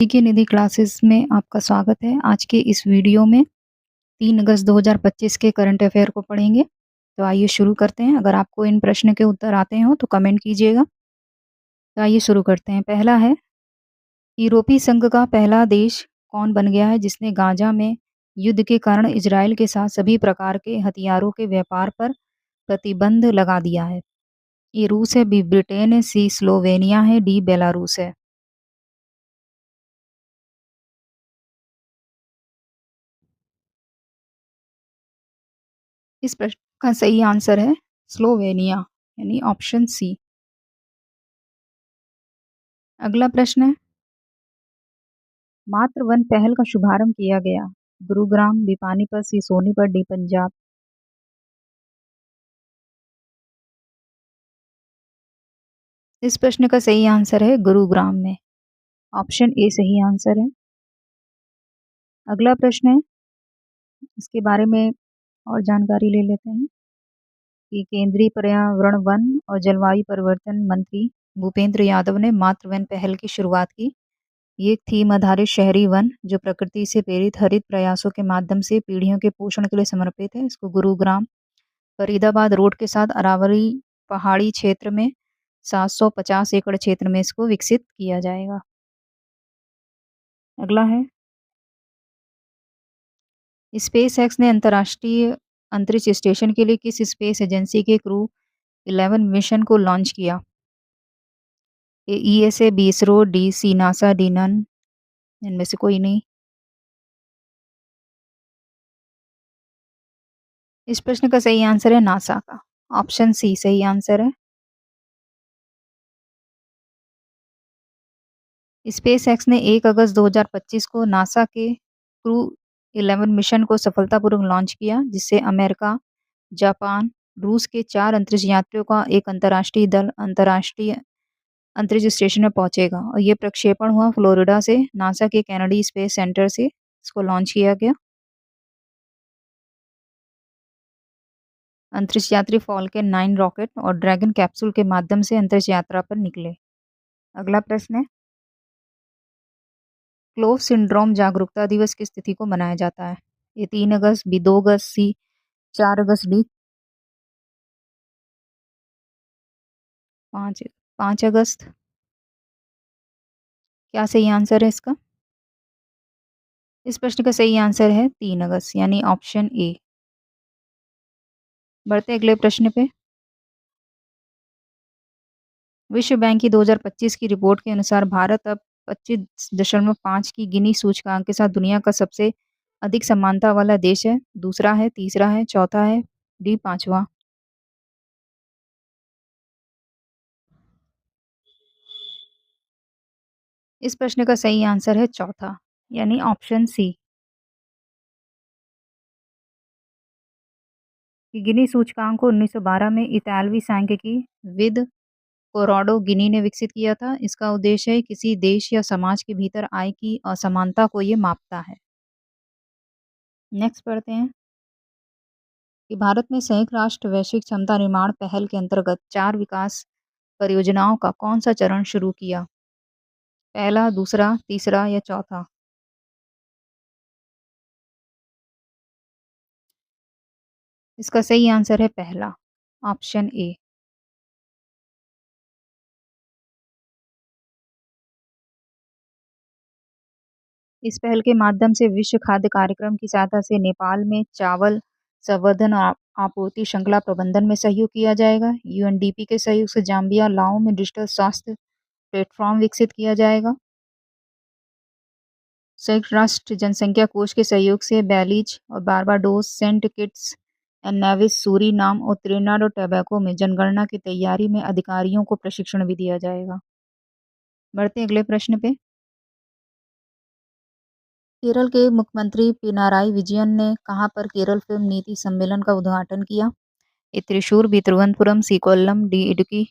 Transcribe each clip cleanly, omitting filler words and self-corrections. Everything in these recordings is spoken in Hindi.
सीके निधि क्लासेस में आपका स्वागत है। आज के इस वीडियो में 3 अगस्त 2025 के करंट अफेयर को पढ़ेंगे। तो आइए शुरू करते हैं। अगर आपको इन प्रश्न के उत्तर आते हों तो कमेंट कीजिएगा। तो आइए शुरू करते हैं। पहला है, यूरोपीय संघ का पहला देश कौन बन गया है जिसने गाजा में युद्ध के कारण इजराइल के साथ सभी प्रकार के हथियारों के व्यापार पर प्रतिबंध लगा दिया है? ए रूस है, बी ब्रिटेन है, सी स्लोवेनिया है, डी बेलारूस है। इस प्रश्न का सही आंसर है स्लोवेनिया, यानी ऑप्शन सी। अगला प्रश्न है, मातृ वन पहल का शुभारंभ किया गया? गुरुग्राम, बी पानीपत, सी सोनीपत, डी पंजाब। इस प्रश्न का सही आंसर है गुरुग्राम में, ऑप्शन ए सही आंसर है। अगला प्रश्न है, इसके बारे में और जानकारी ले लेते हैं कि केंद्रीय पर्यावरण, वन और जलवायु परिवर्तन मंत्री भूपेंद्र यादव ने मातृ वन पहल की शुरुआत की। ये एक थीम आधारित शहरी वन जो प्रकृति से प्रेरित हरित प्रयासों के माध्यम से पीढ़ियों के पोषण के लिए समर्पित है। इसको गुरुग्राम फरीदाबाद रोड के साथ अरावली पहाड़ी क्षेत्र में 750 एकड़ क्षेत्र में इसको विकसित किया जाएगा। अगला है, स्पेस एक्स ने अंतर्राष्ट्रीय अंतरिक्ष स्टेशन के लिए किस स्पेस एजेंसी के क्रू 11 मिशन को लॉन्च किया? A ESA, B ISRO, D C NASA, D none, इनमें से कोई नहीं। इस प्रश्न का सही आंसर है नासा का, ऑप्शन सी सही आंसर है। स्पेस एक्स ने 1 अगस्त 2025 को नासा के क्रू 11 मिशन को सफलतापूर्वक लॉन्च किया, जिससे अमेरिका, जापान, रूस के 4 अंतरिक्ष यात्रियों का एक अंतर्राष्ट्रीय दल अंतर्राष्ट्रीय अंतरिक्ष स्टेशन में पहुंचेगा। और ये प्रक्षेपण हुआ फ्लोरिडा से, नासा के कैनेडी स्पेस सेंटर से इसको लॉन्च किया गया। अंतरिक्ष यात्री फॉल्कन 9 रॉकेट और ड्रैगन कैप्सूल के माध्यम से अंतरिक्ष यात्रा पर निकले। अगला प्रश्न है, क्लोव सिंड्रोम जागरूकता दिवस किस तिथि को मनाया जाता है? ये 3 अगस्त, बी 2 अगस्त, सी 4 अगस्त, डी 5 5 अगस्त। क्या सही आंसर है इसका? इस प्रश्न का सही आंसर है 3 अगस्त, यानी ऑप्शन ए। बढ़ते अगले प्रश्न पे। विश्व बैंक की 2025 की रिपोर्ट के अनुसार भारत अब 25.5 की गिनी सूचकांक के साथ दुनिया का सबसे अधिक समानता वाला देश है। दूसरा है, तीसरा है, चौथा है, डी पांचवा। इस प्रश्न का सही आंसर है चौथा, यानी ऑप्शन सी। कि गिनी सूचकांक को 1912 में इतालवी सांख्यिकी विद कोराडो गिनी ने विकसित किया था। इसका उद्देश्य है किसी देश या समाज के भीतर आय की असमानता को ये मापता है। नेक्स्ट पढ़ते हैं कि भारत में संयुक्त राष्ट्र वैश्विक क्षमता निर्माण पहल के अंतर्गत 4 विकास परियोजनाओं का कौन सा चरण शुरू किया? पहला, दूसरा, तीसरा या चौथा? इसका सही आंसर है पहला, ऑप्शन ए। इस पहल के माध्यम से विश्व खाद्य कार्यक्रम की सहायता से नेपाल में चावल संवर्धन और आपूर्ति श्रृंखला प्रबंधन में सहयोग किया जाएगा। यूएनडीपी के सहयोग से जाम्बिया, लाओ में डिजिटल स्वास्थ्य प्लेटफॉर्म विकसित किया जाएगा। संयुक्त राष्ट्र जनसंख्या कोष के सहयोग से बैलीज और Barbados, Saint Kitts and Nevis, Suriname और त्रिनिदाद और टोबैगो में जनगणना की तैयारी में अधिकारियों को प्रशिक्षण भी दिया जाएगा। बढ़ते अगले प्रश्न पे। केरल के मुख्यमंत्री पिनाराई विजयन ने कहां पर केरल फिल्म नीति सम्मेलन का उद्घाटन किया? ए त्रिशूर, बी तिरुवनंतपुरम, सी कोल्लम, डी इडुक्की।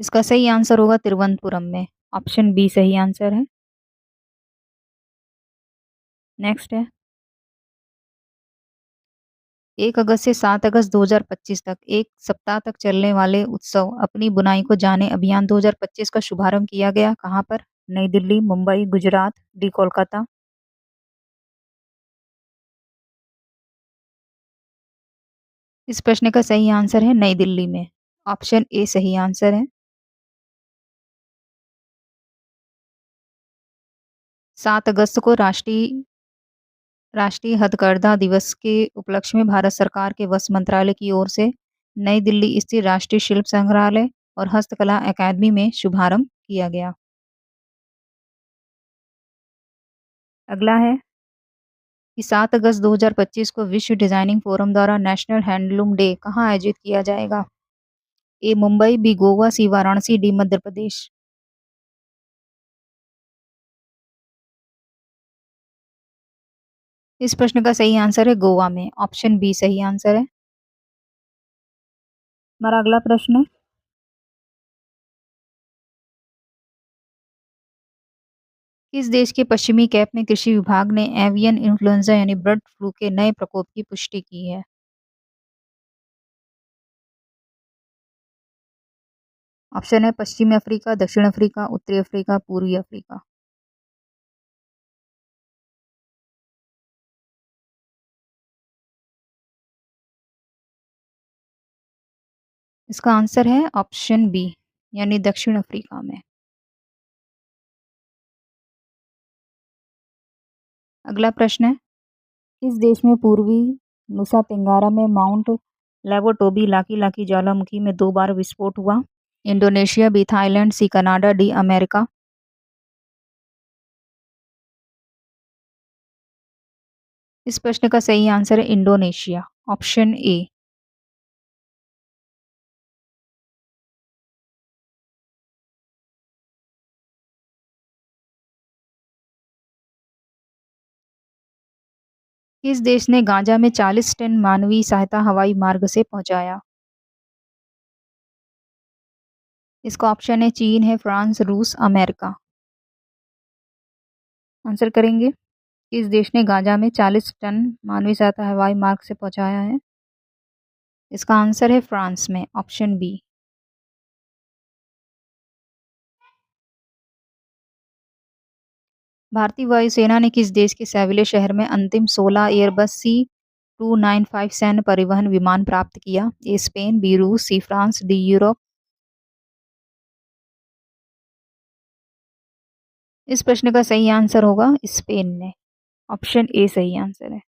इसका सही आंसर होगा तिरुवनंतपुरम में, ऑप्शन बी सही आंसर है। नेक्स्ट है, 1 अगस्त से 7 अगस्त 2025 तक 1 सप्ताह तक चलने वाले उत्सव अपनी बुनाई को जाने अभियान 2025 का शुभारंभ किया गया कहाँ पर? नई दिल्ली, मुंबई, गुजरात, डी कोलकाता। इस प्रश्न का सही आंसर है नई दिल्ली में। ऑप्शन ए सही आंसर है। 7 अगस्त को राष्ट्रीय हथकरघा दिवस के उपलक्ष्य में भारत सरकार के वस्त्र मंत्रालय की ओर से नई दिल्ली स्थित राष्ट्रीय शिल्प संग्रहालय और हस्तकला अकादमी में शुभारंभ किया गया। अगला है कि 7 अगस्त 2025 को विश्व डिजाइनिंग फोरम द्वारा नेशनल हैंडलूम डे कहाँ आयोजित किया जाएगा? ए मुंबई, बी गोवा, सी वाराणसी, डी मध्य प्रदेश। इस प्रश्न का सही आंसर है गोवा में। ऑप्शन बी सही आंसर है। हमारा अगला प्रश्न, किस देश के पश्चिमी कैप में कृषि विभाग ने एवियन इन्फ्लुएंजा यानी बर्ड फ्लू के नए प्रकोप की पुष्टि की है? ऑप्शन है पश्चिमी अफ्रीका, दक्षिण अफ्रीका, उत्तरी अफ्रीका, पूर्वी अफ्रीका। इसका आंसर है ऑप्शन बी यानी दक्षिण अफ्रीका में। अगला प्रश्न है, किस देश में पूर्वी नुसा तेंगारा में माउंट लेवोटोबी लाकी लाकी ज्वालामुखी में 2 बार विस्फोट हुआ? Indonesia, B Thailand, C Canada, D America. इस प्रश्न का सही आंसर है इंडोनेशिया। Option A. किस देश ने गाजा में 40 टन मानवीय सहायता हवाई मार्ग से पहुंचाया? इसका ऑप्शन है चीन है, फ्रांस, रूस, अमेरिका। आंसर करेंगे, किस देश ने गाजा में 40 टन मानवीय सहायता हवाई मार्ग से पहुंचाया है? इसका आंसर है फ्रांस में। Option B. भारतीय वायुसेना ने किस देश के सेविले शहर में अंतिम 16 एयरबस C295 सैन्य परिवहन विमान प्राप्त किया? ए स्पेन, बी रूस, सी फ्रांस, डी यूरोप। इस प्रश्न का सही आंसर होगा स्पेन ने। ऑप्शन ए सही आंसर है।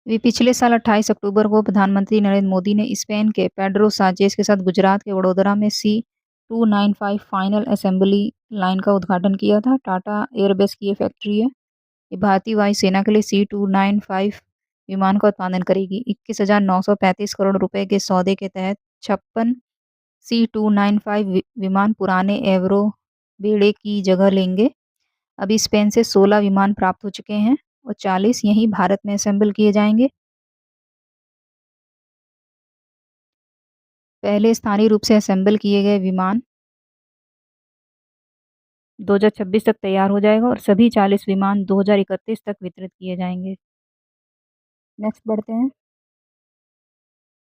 वे पिछले साल 28 अक्टूबर को प्रधानमंत्री नरेंद्र मोदी ने स्पेन के पेड्रो साnchez के साथ गुजरात के वडोदरा में C295 फाइनल असेंबली लाइन का उद्घाटन किया था। टाटा एयरबेस की ये फैक्ट्री है। ये भारतीय वायुसेना के लिए C295 विमान का उत्पादन करेगी। 21,935 करोड़ रुपए के सौदे के तहत 56 C295 विमान पुराने एवरो बेड़े की जगह लेंगे। अभी स्पेन से 16 विमान प्राप्त हो चुके हैं और 40 यहीं भारत में असेंबल किए जाएंगे। पहले स्थानीय रूप से असेंबल किए गए विमान 2026 तक तैयार हो जाएगा और सभी 40 विमान 2031 तक वितरित किए जाएंगे। नेक्स्ट बढ़ते हैं।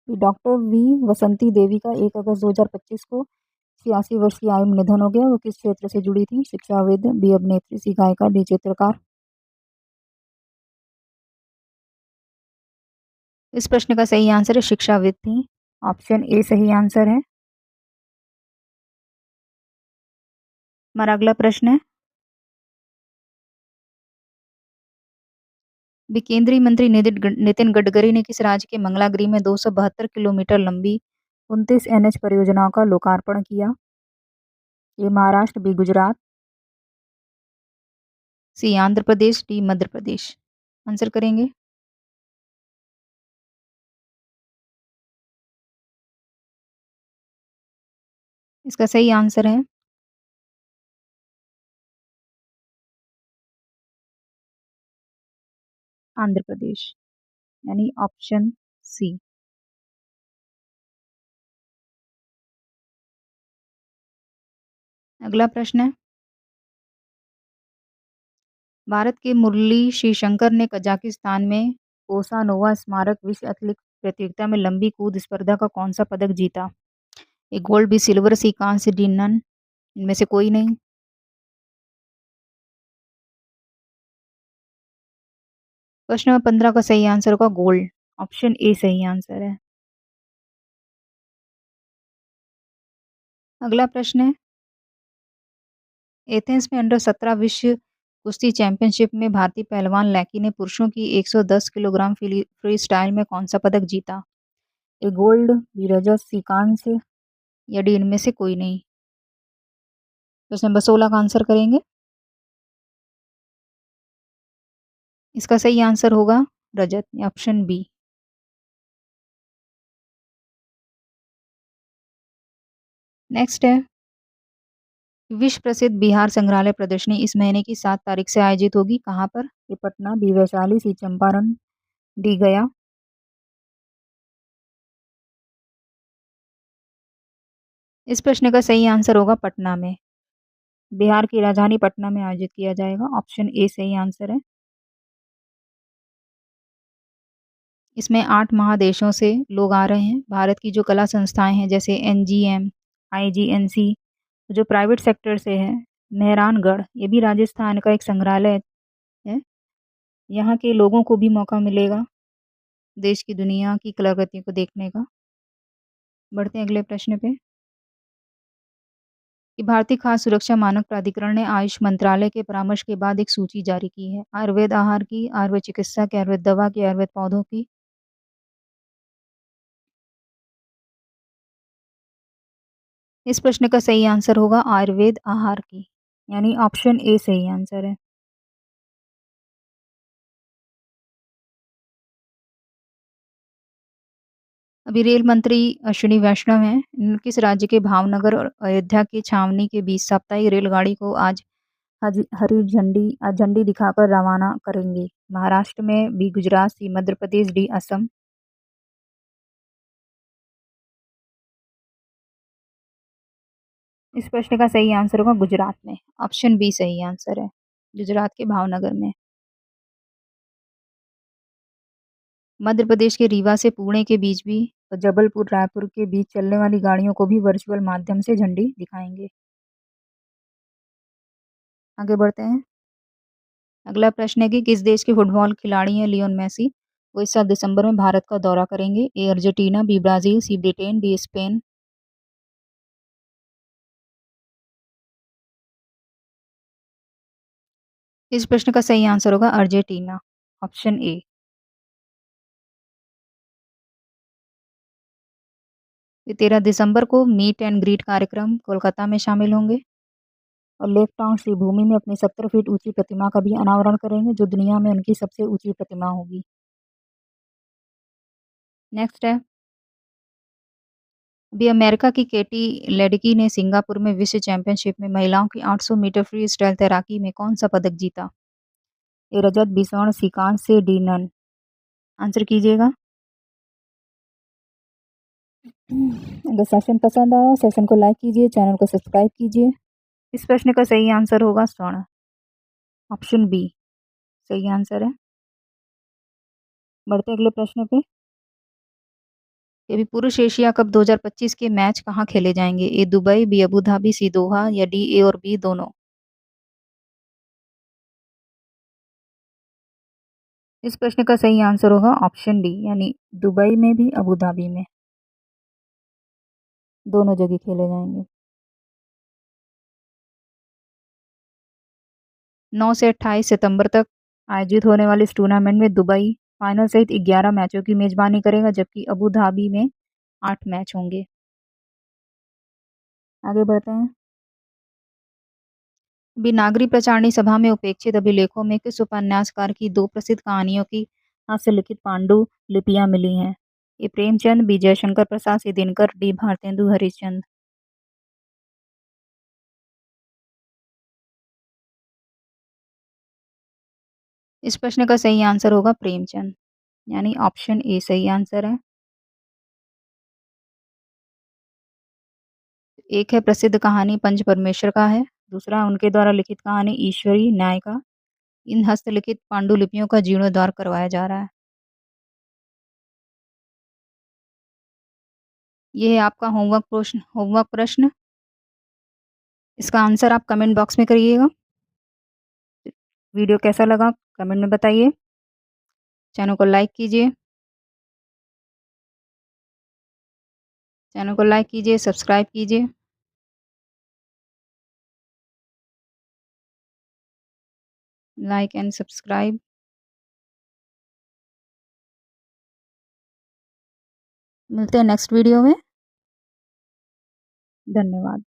डॉक्टर वी वसंती देवी का 1 अगस्त 2025 को 86 वर्ष की आयु में निधन हो गया। वो किस क्षेत्र से जुड़ी थी? शिक्षाविद, बी अभिनेत्री, सी गायिका, डी चित्रकार। इस प्रश्न का सही आंसर है शिक्षाविद थी। ऑप्शन ए सही आंसर है। हमारा अगला प्रश्न है, केंद्रीय मंत्री नितिन गडकरी ने किस राज्य के मंगलागिरी में 272 किलोमीटर लंबी 29 NH परियोजनाओं का लोकार्पण किया? ए महाराष्ट्र, बी गुजरात, सी आंध्र प्रदेश, डी मध्य प्रदेश। आंसर करेंगे। इसका सही आंसर है आंध्र प्रदेश यानी ऑप्शन सी। अगला प्रश्न है, भारत के मुरली श्रीशंकर ने कजाकिस्तान में पोसानोवा स्मारक विश्व एथलेटिक्स प्रतियोगिता में लंबी कूद स्पर्धा का कौन-सा पदक जीता? ए गोल्ड, बी सिल्वर, सी कांस्य, डी नन, इनमें से कोई नहीं। प्रश्न नंबर 15 का सही आंसर होगा गोल्ड। ऑप्शन ए सही आंसर है। अगला प्रश्न है, एथेंस में अंडर 17 विश्व कुश्ती चैंपियनशिप में भारतीय पहलवान लैकी ने पुरुषों की 110 किलोग्राम फ्री स्टाइल में कौन सा पदक जीता? ए गोल्ड, बी रजत, सी कांस्य या डी इनमें से कोई नहीं। प्रश्न नंबर 16 का आंसर करेंगे। इसका सही आंसर होगा रजत, ऑप्शन बी। नेक्स्ट है, विश्व प्रसिद्ध बिहार संग्रहालय प्रदर्शनी इस महीने की 7 तारीख से आयोजित होगी कहाँ पर? ए पटना, बी वैशाली, सी चंपारण, डी गया। इस प्रश्न का सही आंसर होगा पटना में। बिहार की राजधानी पटना में आयोजित किया जाएगा। ऑप्शन ए सही आंसर है। इसमें 8 महादेशों से लोग आ रहे हैं। भारत की जो कला संस्थाएं हैं जैसे एनजीएम, आईजीएनसी, जो प्राइवेट सेक्टर से है, मेहरानगढ़, ये भी राजस्थान का एक संग्रहालय है। यहाँ के लोगों को भी मौका मिलेगा देश की दुनिया की कलाकृतियों को देखने का। बढ़ते हैं अगले प्रश्न पे कि भारतीय खाद्य सुरक्षा मानक प्राधिकरण ने आयुष मंत्रालय के परामर्श के बाद एक सूची जारी की है। आयुर्वेद आहार की, आयुर्वेद चिकित्सा की, आयुर्वेद दवा की, आयुर्वेद पौधों की। इस प्रश्न का सही आंसर होगा आयुर्वेद आहार की, यानी ऑप्शन ए सही आंसर है। अभी रेल मंत्री अश्विनी वैष्णव हैं। किस राज्य के भावनगर और अयोध्या की छावनी के बीच साप्ताहिक रेलगाड़ी को आज हरी झंडी दिखाकर रवाना करेंगे? महाराष्ट्र में, बी गुजरात, सी मध्य प्रदेश, डी असम। इस प्रश्न का सही आंसर होगा गुजरात में। ऑप्शन बी सही आंसर है, गुजरात के भावनगर में। मध्य प्रदेश के रीवा से पुणे के बीच भी और जबलपुर रायपुर के बीच चलने वाली गाड़ियों को भी वर्चुअल माध्यम से झंडी दिखाएंगे। आगे बढ़ते हैं। अगला प्रश्न है कि किस देश के फुटबॉल खिलाड़ी हैं लियोन मेसी? वो इस साल दिसंबर में भारत का दौरा करेंगे। ए अर्जेंटीना, बी ब्राजील, सी ब्रिटेन, डी स्पेन। इस प्रश्न का सही आंसर होगा अर्जेंटीना, ऑप्शन ए। 13 दिसंबर को मीट एंड ग्रीट कार्यक्रम कोलकाता में शामिल होंगे और लेक टाउन श्रीभूमि में अपनी 70 फीट ऊंची प्रतिमा का भी अनावरण करेंगे, जो दुनिया में उनकी सबसे ऊंची प्रतिमा होगी। नेक्स्ट है, अभी अमेरिका की केटी लेडकी ने सिंगापुर में विश्व चैंपियनशिप में महिलाओं की 800 मीटर फ्री स्टाइल तैराकी में कौन सा पदक जीता? ए रजत, बी स्वर्ण, सी कांस्य, डी नन। आंसर कीजिएगा। अगर सेशन पसंद आया सेशन को लाइक कीजिए, चैनल को सब्सक्राइब कीजिए। इस प्रश्न का सही आंसर होगा स्वर्ण, ऑप्शन बी सही आंसर है। बढ़ते अगले प्रश्न पे। अभी पुरुष एशिया कप 2025 के मैच कहाँ खेले जाएंगे? ए दुबई, बी अबू धाबी, सी दोहा या डी ए और बी दोनों। इस प्रश्न का सही आंसर होगा ऑप्शन डी, यानी दुबई में भी अबू धाबी में, दोनों जगह खेले जाएंगे। 9 से 28 सितंबर तक आयोजित होने वाले इस टूर्नामेंट में दुबई फाइनल सहित 11 मैचों की मेजबानी करेगा, जबकि अबू धाबी में 8 मैच होंगे। आगे बढ़ते हैं। बिनागरी प्रचारणी सभा में उपेक्षित अभिलेखों में किस उपन्यासकार की 2 प्रसिद्ध कहानियों की हाथ से लिखित पांडुलिपियां मिली हैं? ए प्रेमचंद, बी जयशंकर प्रसाद, सी दिनकर, डी भारतेंदु हरिश्चंद्र। इस प्रश्न का सही आंसर होगा प्रेमचंद, यानी ऑप्शन ए सही आंसर है। एक है प्रसिद्ध कहानी पंच परमेश्वर का है, दूसरा उनके द्वारा लिखित कहानी ईश्वरी न्याय का, इन हस्तलिखित पांडुलिपियों का जीर्णोद्धार करवाया जा रहा है? ये है आपका होमवर्क प्रश्न। इसका आंसर आप कमेंट बॉक्स में करिएगा। वीडियो कैसा लगा कमेंट में बताइए। चैनल को लाइक कीजिए। सब्सक्राइब कीजिए। Like and subscribe. मिलते हैं नेक्स्ट वीडियो में। धन्यवाद।